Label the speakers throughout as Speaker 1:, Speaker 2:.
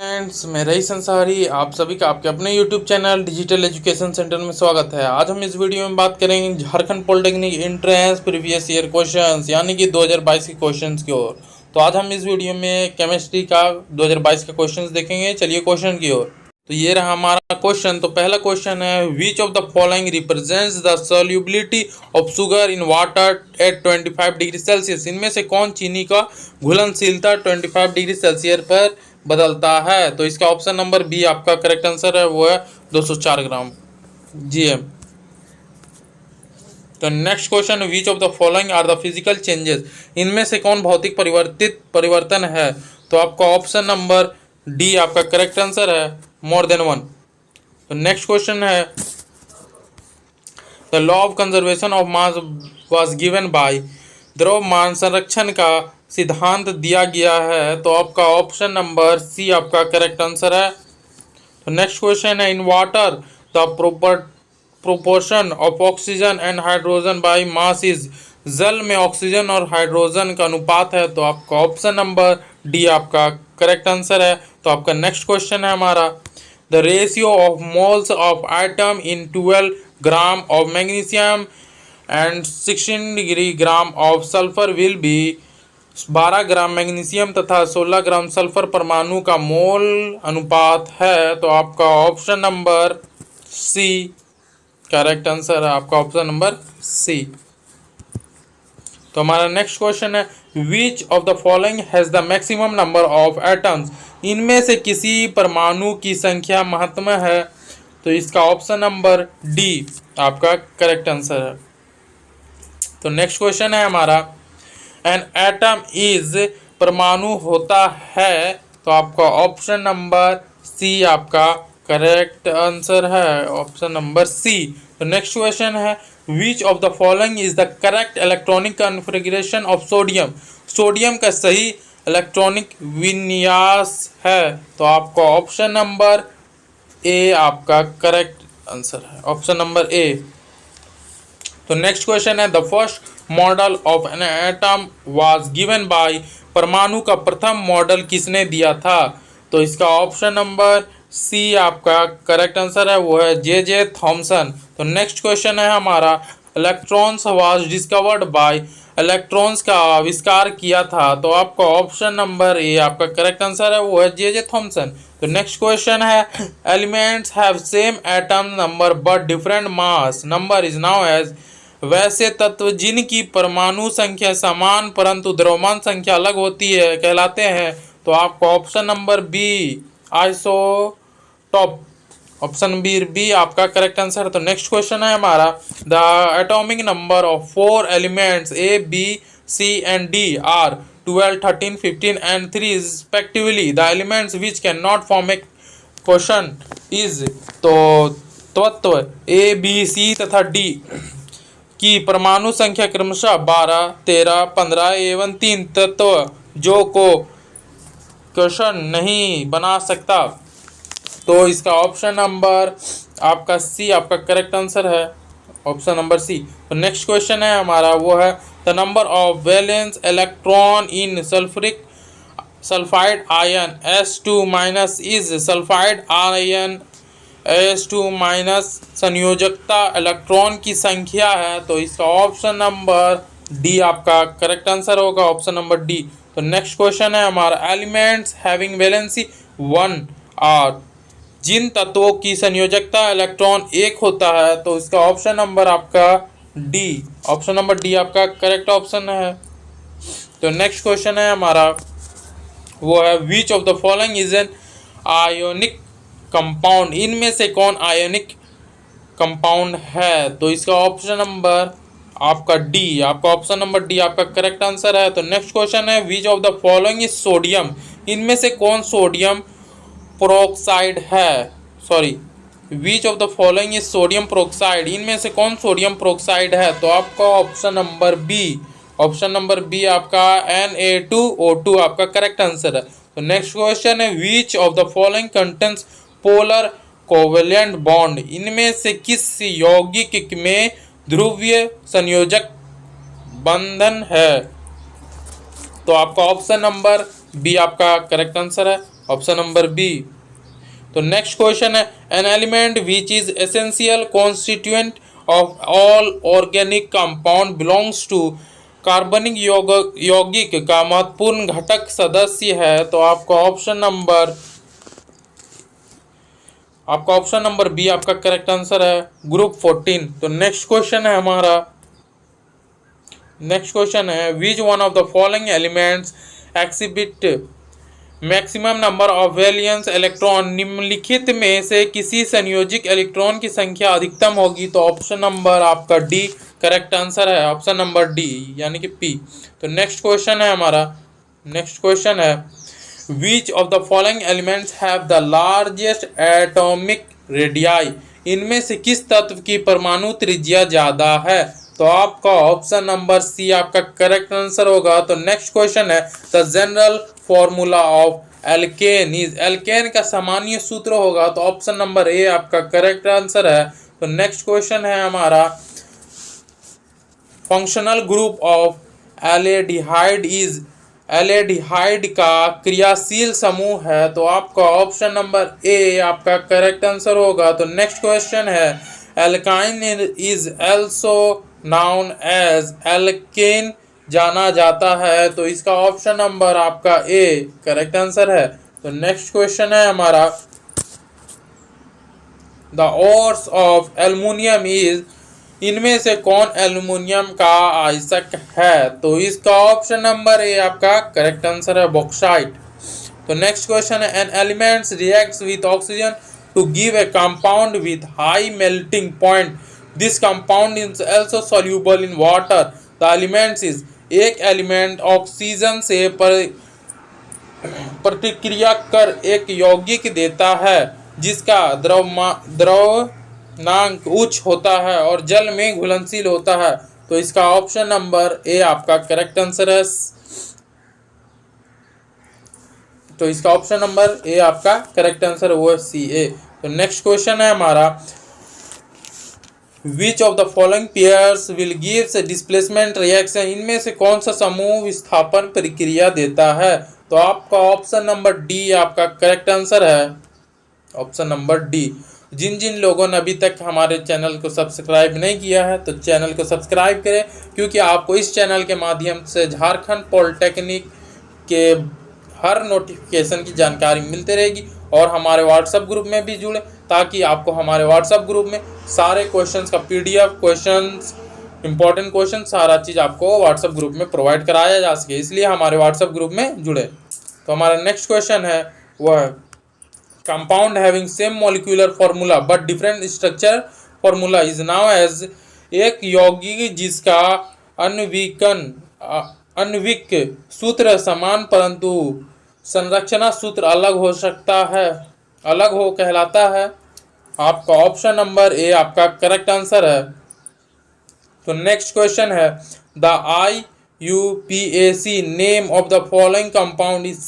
Speaker 1: Friends, मैं rice Ansari आप सभी का आपके अपने YouTube channel digital education centre में स्वागत है। आज हम इस वीडियो में बात करेंगे Jharkhand polytechnic entrance previous year questions यानी कि 2022 के क्वेश्चंस की ओर। तो आज हम इस वीडियो में केमिस्ट्री का 2022 का क्वेश्चंस देखेंगे। चलिए क्वेश्चन की ओर। तो ये रहा हमारा क्वेश्चन। तो पहला क्वेश्चन है, which of the following represents the solubility of sugar in water at 25 degree Celsius. इनमें से कौन चीनी का घुलनशीलता 25 डिग्री सेल्सियस पर बदलता है? तो इसका ऑप्शन नंबर बी आपका करेक्ट आंसर है, वो है 204 ग्राम GM। तो next question, which of the following are the physical changes. इनमें से कौन भौतिक परिवर्तन है? तो आपका ऑप्शन नंबर डी आपका करेक्ट आंसर है, मोर देन वन। तो नेक्स्ट क्वेश्चन है, the law of conservation of mass was given by. द्रव्यमान संरक्षण का सिद्धांत दिया गया है। तो आपका ऑप्शन नंबर सी आपका करेक्ट आंसर है। तो नेक्स्ट क्वेश्चन है, इन water the proportion of oxygen and hydrogen by mass is. जल में ऑक्सीजन और हाइड्रोजन का अनुपात है। तो आपका ऑप्शन नंबर डी आपका करेक्ट आंसर है। तो आपका नेक्स्ट क्वेश्चन है हमारा, the ratio of moles of item in 12 gram of magnesium and 16 degree gram of sulphur will be. 12 gram magnesium तथा 16 ग्राम सल्फर परमाणु का मोल अनुपात है। तो आपका option number C correct answer है, आपका ऑप्शन नंबर सी। तो हमारा नेक्स्ट क्वेश्चन है, which of the following has the maximum number of atoms. इनमें से किसी परमाणु की संख्या महत्तम है। तो इसका ऑप्शन नंबर डी आपका करेक्ट आंसर है। तो नेक्स्ट क्वेश्चन है हमारा, एन एटम इज परमाणु होता है। तो आपका ऑप्शन नंबर सी आपका करेक्ट आंसर है, ऑप्शन नंबर सी। तो नेक्स्ट क्वेश्चन है, which of the following is the correct electronic configuration of sodium. Sodium का सही इलेक्ट्रॉनिक विन्यास है। तो आपका ऑप्शन नंबर ए आपका करेक्ट आंसर है, ऑप्शन नंबर ए। तो नेक्स्ट क्वेश्चन है, the first model of an atom was given bye. परमाणु का प्रथम मॉडल किसने दिया था? तो इसका ऑप्शन नंबर सी आपका करेक्ट आंसर है, वो है जे थॉमसन। तो नेक्स्ट क्वेश्चन है हमारा, electrons was discovered by. Electrons का आविष्कार किया था। तो आपका ऑप्शन नंबर ए आपका करेक्ट आंसर है, वो है जे थॉमसन। तो नेक्स्ट क्वेश्चन है, elements have same atom number but different mass number is known as. वैसे तत्व जिनकी परमाणु संख्या समान परंतु द्रव्यमान संख्या अलग होती है कहलाते हैं। तो आपका option number B isotope, option B आपका करेक्ट आंसर है। तो नेक्स्ट क्वेश्चन है हमारा, the atomic number of 4 elements A B C and D are 12 13 15 and 3 respectively. The elements which can not form a question is. तो तत्व ए B सी तथा D की परमाणु संख्या क्रमशः 12 13 15 एवं 3 तत्व जो को क्वेश्चन नहीं बना सकता। तो इसका ऑप्शन नंबर आपका सी आपका करेक्ट आंसर है, ऑप्शन नंबर सी। तो नेक्स्ट क्वेश्चन है हमारा, वो है the number of valence electron in sulphuric sulphide ion S2- is sulphide ion S2- संयोजकता इलेक्ट्रॉन की संख्या है। तो इसका ऑप्शन नंबर डी आपका करेक्ट आंसर होगा, ऑप्शन नंबर डी। तो नेक्स्ट क्वेश्चन है हमारा, एलिमेंट्स हैविंग वैलेंसी 1 आर। जिन तत्वों की संयोजकता इलेक्ट्रॉन 1 होता है। तो इसका ऑप्शन नंबर आपका डी, ऑप्शन नंबर डी आपका करेक्ट ऑप्शन है। तो नेक्स्ट क्वेश्चन है हमारा, वो है which of the following is an ionic compound. इनमें से कौन आयोनिक कंपाउंड है? तो इसका ऑप्शन नंबर आपका डी, आपका ऑप्शन नंबर डी आपका करेक्ट आंसर है। तो नेक्स्ट क्वेश्चन है, which of the following is sodium. इनमें से कौन सोडियम प्रोक्साइड है? Sorry, which of the following is sodium peroxide. इनमें से कौन सोडियम प्रोक्साइड है? तो आपका option number B, option number B आपका Na2O2 आपका करेक्ट आंसर है। तो नेक्स्ट क्वेश्चन है, which of the following contents polar covalent bond. इनमें से किस यौगिक में ध्रुवीय संयोजक बंधन है? तो आपका ऑप्शन नंबर बी आपका करेक्ट आंसर है, ऑप्शन नंबर बी। तो नेक्स्ट क्वेश्चन है, an element which is essential constituent of all organic compound belongs to कार्बनिक यौगिक का महत्वपूर्ण घटक सदस्य है। तो आपका ऑप्शन नंबर बी आपका करेक्ट आंसर है, ग्रुप 14। तो नेक्स्ट क्वेश्चन है हमारा, नेक्स्ट क्वेश्चन है, which one of the following elements exhibit maximum number of valence electron, निम्नलिखित में से किसी संयोजित इलेक्ट्रॉन की संख्या अधिकतम होगी। तो ऑप्शन नंबर आपका डी करेक्ट आंसर है, ऑप्शन नंबर डी यानी कि पी। तो नेक्स्ट क्वेश्चन है हमारा, नेक्स्ट क्वेश्चन है, which of the following elements have the largest atomic radii, इनमें से किस तत्व की परमाणु त्रिज्या ज्यादा है। तो आपका ऑप्शन नंबर सी आपका करेक्ट आंसर होगा। तो नेक्स्ट क्वेश्चन है, the general formula of alkane is, alkane का सामान्य सूत्र होगा। तो ऑप्शन नंबर ए आपका करेक्ट आंसर है। तो नेक्स्ट क्वेश्चन है हमारा, functional group of aldehyde is, aldehyde का क्रियाशील समूह है। तो आपका ऑप्शन नंबर ए आपका करेक्ट आंसर होगा। तो नेक्स्ट क्वेश्चन है, alkyne is also known as, alkane जाना जाता है। तो इसका ऑप्शन नंबर आपका ए करेक्ट आंसर है। तो नेक्स्ट क्वेश्चन है हमारा, the ores of aluminium is, इनमें से कौन एल्युमिनियम का आयस्क है। तो इसका ऑप्शन नंबर ए आपका करेक्ट आंसर है, बॉक्साइट। तो नेक्स्ट क्वेश्चन है, an elements reacts with oxygen to give a compound with high melting point, this compound is also soluble in water. The elements is, एक element oxygen से प्रतिक्रिया कर एक यौगिक देता है जिसका द्रव्यमानांक उच्च होता है और जल में घुलनशील होता है। तो इसका ऑप्शन नंबर ए आपका करेक्ट आंसर है। तो इसका ऑप्शन नंबर ए आपका करेक्ट आंसर है, वो है सी ए। तो नेक्स्ट क्वेश्चन है हमारा, which of the following pairs will gives displacement reaction, इनमें से कौन सा समूह विस्थापन प्रक्रिया देता है। तो आपका ऑप्शन नंबर डी आपका करेक्ट आंसर है, ऑप्शन नंबर डी। जिन जिन लोगों ने अभी तक हमारे चैनल को सब्सक्राइब नहीं किया है तो चैनल को सब्सक्राइब करें, क्योंकि आपको इस चैनल के माध्यम से झारखंड पॉलिटेक्निक के हर नोटिफिकेशन की जानकारी मिलती रहेगी। और हमारे व्हाट्सएप ग्रुप में भी जुड़े, ताकि आपको हमारे व्हाट्सएप ग्रुप में सारे क्वेश्चंस का पीडीएफ, क्वेश्चंस, इंपॉर्टेंट क्वेश्चन, सारा चीज़ आपको व्हाट्सएप ग्रुप में प्रोवाइड कराया जा सके, इसलिए हमारे व्हाट्सएप ग्रुप में जुड़े। तो हमारा नेक्स्ट क्वेश्चन है वह, compound having same molecular formula but different structure formula is known as, एक यौगिक जिसका आणविक सूत्र समान परंतु संरचना सूत्र अलग हो सकता है, अलग हो कहलाता है। आपका ऑप्शन नंबर ए आपका करेक्ट आंसर है। तो नेक्स्ट क्वेश्चन है, the IUPAC name of the following compound is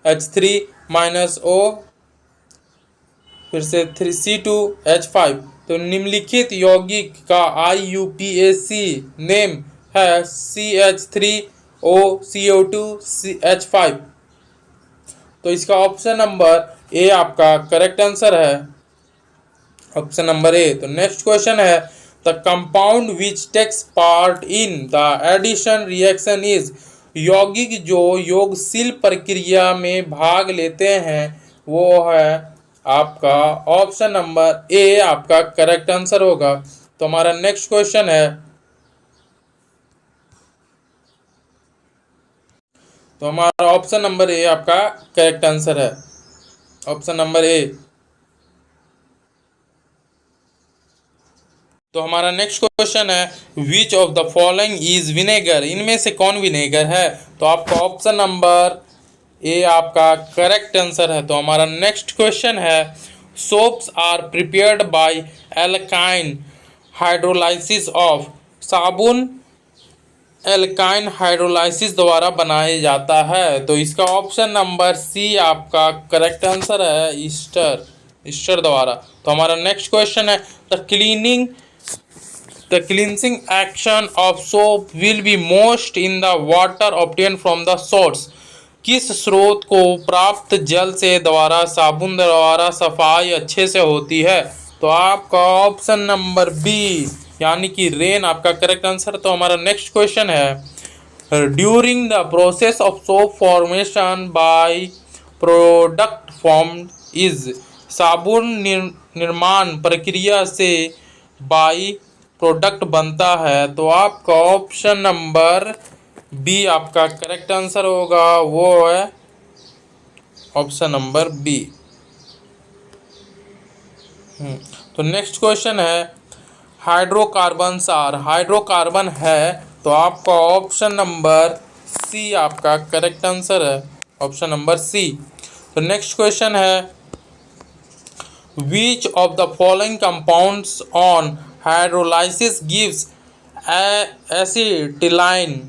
Speaker 1: CH3-O, फिर से C2H5। तो निम्नलिखित यौगिक का IUPAC नेम है CH3O CO2H5। तो इसका ऑप्शन नंबर ए आपका करेक्ट आंसर है, ऑप्शन नंबर ए। तो नेक्स्ट क्वेश्चन है, the compound which takes part in the addition reaction is, यौगिक जो योगशील प्रक्रिया में भाग लेते हैं वो है आपका ऑप्शन नंबर ए आपका करेक्ट आंसर होगा। तो हमारा नेक्स्ट क्वेश्चन है, तो हमारा ऑप्शन नंबर ए आपका करेक्ट आंसर है, ऑप्शन नंबर ए। तो हमारा नेक्स्ट क्वेश्चन है, which of the following is vinegar, इनमें से कौन विनेगर है। तो आपका ऑप्शन नंबर ए आपका करेक्ट आंसर है। तो हमारा नेक्स्ट क्वेश्चन है, सोप्स आर प्रिपेयर्ड बाय एल्काइन हाइड्रोलाइसिस ऑफ, साबुन एल्काइन हाइड्रोलाइसिस द्वारा बनाया जाता है। तो इसका ऑप्शन नंबर सी आपका करेक्ट आंसर है, ईस्टर द्वारा। तो हमारा नेक्स्ट क्वेश्चन है, the cleansing action of soap will be most in the water obtain from the source, किस स्रोत को प्राप्त जल से द्वारा साबुन द्वारा सफाई अच्छे से होती है? तो आपका ऑप्शन नंबर बी यानी कि रेन आपका करेक्ट आंसर। तो हमारा नेक्स्ट क्वेश्चन है, during the process of soap formation by product formed is, साबुन निर्माण प्रक्रिया से बाई प्रोडक्ट बनता है। तो आपका ऑप्शन नंबर बी आपका करेक्ट आंसर होगा, वो है ऑप्शन नंबर बी। तो नेक्स्ट क्वेश्चन है, हाइड्रोकार्बन्स आर, हाइड्रोकार्बन है। तो आपका ऑप्शन नंबर सी आपका करेक्ट आंसर है, ऑप्शन नंबर सी। तो नेक्स्ट क्वेश्चन है, which of the following compounds on hydrolysis gives acetylene,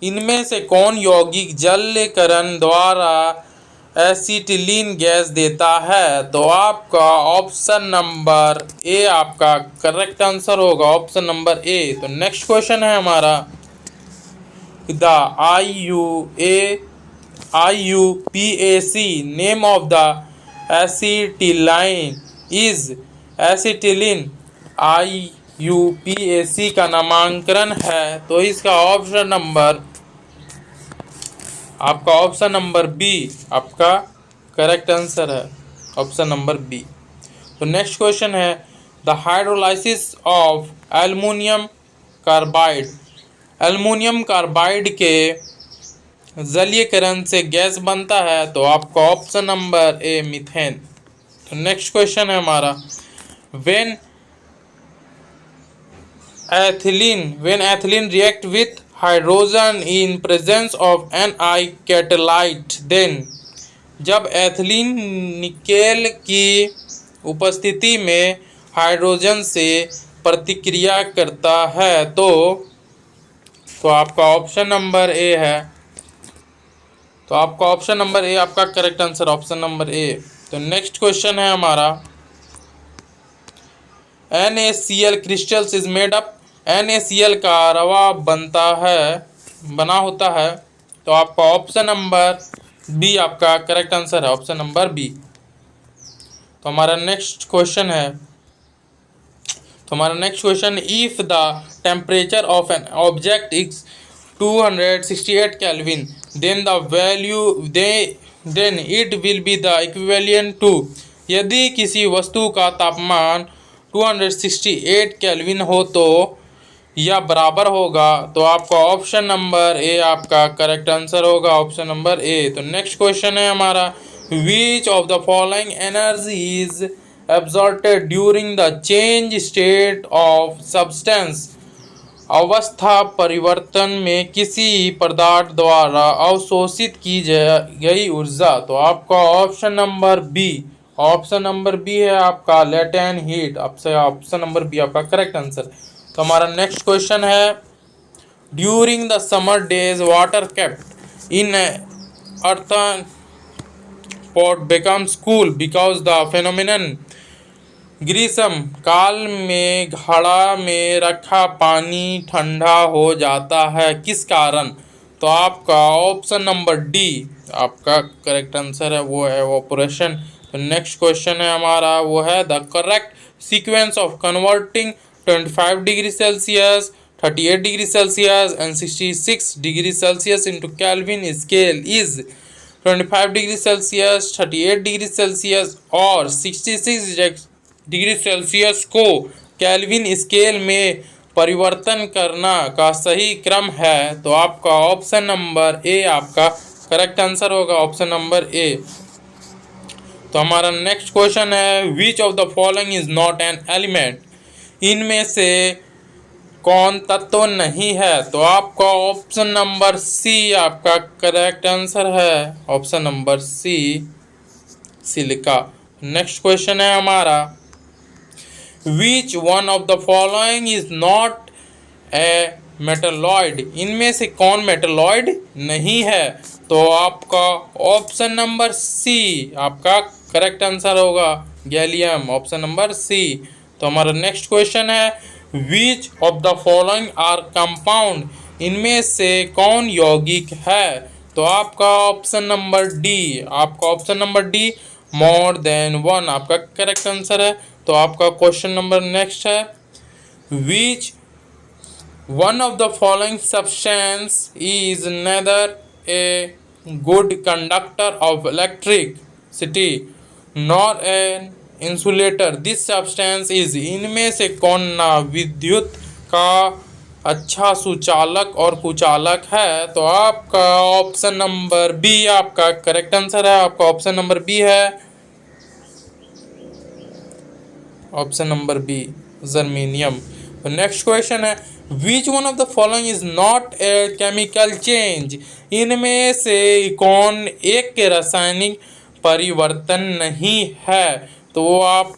Speaker 1: इनमें से कौन यौगिक जलीकरण द्वारा एसिटिलीन गैस देता है? तो आपका ऑप्शन नंबर ए आपका करेक्ट आंसर होगा, ऑप्शन नंबर ए। तो नेक्स्ट क्वेश्चन है हमारा, the IUPAC name of the acetylene is, acetylene IUPAC का नामांकन है। तो इसका ऑप्शन नंबर आपका ऑप्शन नंबर बी आपका करेक्ट आंसर है, ऑप्शन नंबर बी। तो नेक्स्ट क्वेश्चन है, the hydrolysis of aluminium carbide, aluminium carbide के जलीयकरण से गैस बनता है। तो आपका ऑप्शन नंबर ए मीथेन। तो नेक्स्ट क्वेश्चन है हमारा, when ethylene react with hydrogen in presence of Ni catalyst then, जब एथिलीन निकेल की उपस्थिति में हाइड्रोजन से प्रतिक्रिया करता है। तो आपका ऑप्शन नंबर ए है, तो आपका ऑप्शन नंबर ए आपका correct answer, option number A. तो नेक्स्ट क्वेश्चन है हमारा, NaCl crystals is made up, NaCl का रवा बना होता है। तो आपका ऑप्शन नंबर बी आपका करेक्ट आंसर है, ऑप्शन नंबर बी। तो हमारा नेक्स्ट क्वेश्चन है, if the temperature of an object is 268 Kelvin then it will be the equivalent to, यदि किसी वस्तु का तापमान 268 केल्विन हो तो या बराबर होगा। तो आपका ऑप्शन नंबर ए आपका करेक्ट आंसर होगा, ऑप्शन नंबर ए। तो नेक्स्ट क्वेश्चन है हमारा, which of the following energy is absorbed during the change state of substance, अवस्था परिवर्तन में किसी पदार्थ द्वारा अवशोषित की गई ऊर्जा। तो आपका option number B, option number B है आपका latent heat, option number B आपका करेक्ट आंसर। तो हमारा नेक्स्ट क्वेश्चन है, during the summer days water kept in earthen pot becomes cool because the phenomenon, ग्रीष्म काल में घड़ा में रखा पानी ठंडा हो जाता है, किस कारण? तो आपका ऑप्शन नंबर डी आपका करेक्ट आंसर है, वो है एवापोरेशन। तो नेक्स्ट क्वेश्चन है हमारा, वो है the correct sequence of converting 25 degree Celsius, 38 degree Celsius and 66 degree Celsius into kelvin scale is 25 degree Celsius, 38 degree Celsius और 66 डिग्री सेल्सियस को कैल्विन स्केल में परिवर्तन करना का सही क्रम है। तो आपका ऑप्शन नंबर ए आपका करेक्ट आंसर होगा, ऑप्शन नंबर ए। तो हमारा नेक्स्ट क्वेश्चन है, which of the following is not an element, इनमें से कौन तत्व नहीं है? तो आपका ऑप्शन नंबर सी आपका करेक्ट आंसर है, option number C silica. Next question है हमारा, which one of the following is not a metalloid, इनमें से कौन मेटलॉइड नहीं है? तो आपका ऑप्शन नंबर सी आपका करेक्ट आंसर होगा, गैलियम, ऑप्शन नंबर सी। तो हमारा नेक्स्ट क्वेश्चन है, which of the following are compound, इनमें से कौन यौगिक है? तो आपका ऑप्शन नंबर डी, आपका option number D more than one आपका करेक्ट आंसर है। तो आपका क्वेश्चन नंबर नेक्स्ट है, which one of the following substance is neither a good conductor of electricity nor an insulator this substance is, इनमें से कौन ना विद्युत का अच्छा सुचालक और कुचालक है। तो आपका ऑप्शन नंबर बी आपका करेक्ट आंसर है। आपका ऑप्शन नंबर बी है, ऑप्शन नंबर बी जर्मेनियम। तो नेक्स्ट क्वेश्चन है, which one of the following is not a chemical change, इनमें से कौन एक के रासायनिक परिवर्तन नहीं है। तो आप